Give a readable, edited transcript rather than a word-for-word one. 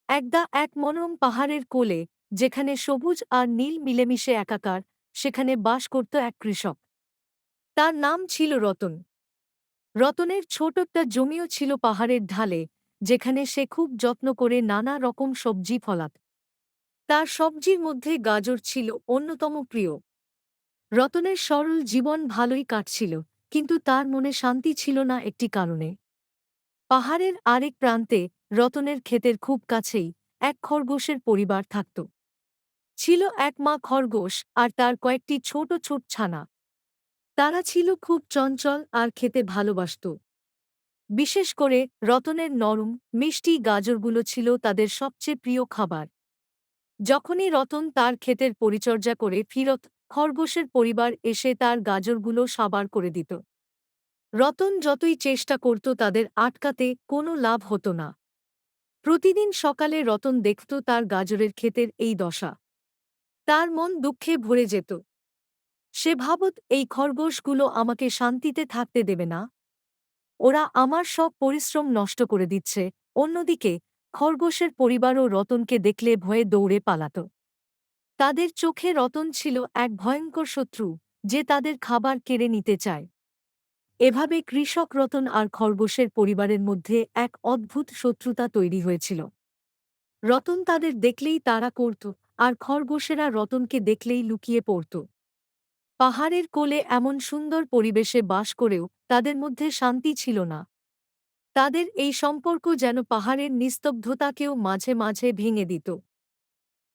একদা এক মনোরম পাহাড়ের কোলে, যেখানে সবুজ আর নীল মিলেমিশে একাকার, সেখানে বাস করত এক কৃষক। তার নাম ছিল রতন। রতনের ছোট একটা জমিও ছিল পাহাড়ের ঢালে, যেখানে সে খুব যত্ন করে নানা রকম সবজি ফলাত। তার সবজির মধ্যে গাজর ছিল অন্যতম প্রিয়। রতনের সরল জীবন ভালোই কাটছিল, কিন্তু তার মনে শান্তি ছিল না একটি কারণে। পাহাড়ের আরেক প্রান্তে, রতনের ক্ষেতের খুব কাছেই, এক খরগোশের পরিবার থাকত। ছিল এক মা খরগোশ আর তার কয়েকটি ছোট ছোট ছানা। তারা ছিল খুব চঞ্চল আর খেতে ভালোবাসত। বিশেষ করে রতনের নরম, মিষ্টি গাজরগুলো ছিল তাদের সবচেয়ে প্রিয় খাবার। যখনই রতন তার ক্ষেতের পরিচর্যা করে ফিরত, খরগোশের পরিবার এসে তার গাজরগুলো সাবার করে দিত। রতন যতই চেষ্টা করত তাদের আটকাতে, কোনো লাভ হতো না। প্রতিদিন সকালে রতন দেখত তার গাজরের ক্ষেতের এই দশা। তার মন দুঃখে ভরে যেত। সে ভাবত, এই খরগোশগুলো আমাকে শান্তিতে থাকতে দেবে না। ওরা আমার সব পরিশ্রম নষ্ট করে দিচ্ছে। অন্যদিকে খরগোশের পরিবারও রতনকে দেখলে ভয়ে দৌড়ে পালাত। তাদের চোখে রতন ছিল এক ভয়ঙ্কর শত্রু, যে তাদের খাবার কেড়ে নিতে চায়। এভাবে কৃষক রতন আর খরগোশের পরিবারের মধ্যে এক অদ্ভুত শত্রুতা তৈরি হয়েছিল। রতন তাদের দেখলেই তাড়া করত, আর খরগোশেরা রতনকে দেখলেই লুকিয়ে পড়ত। পাহাড়ের কোলে এমন সুন্দর পরিবেশে বাস করেও তাদের মধ্যে শান্তি ছিল না। তাদের এই সম্পর্ক যেন পাহাড়ের নিস্তব্ধতাকেও মাঝে মাঝে ভেঙে দিত।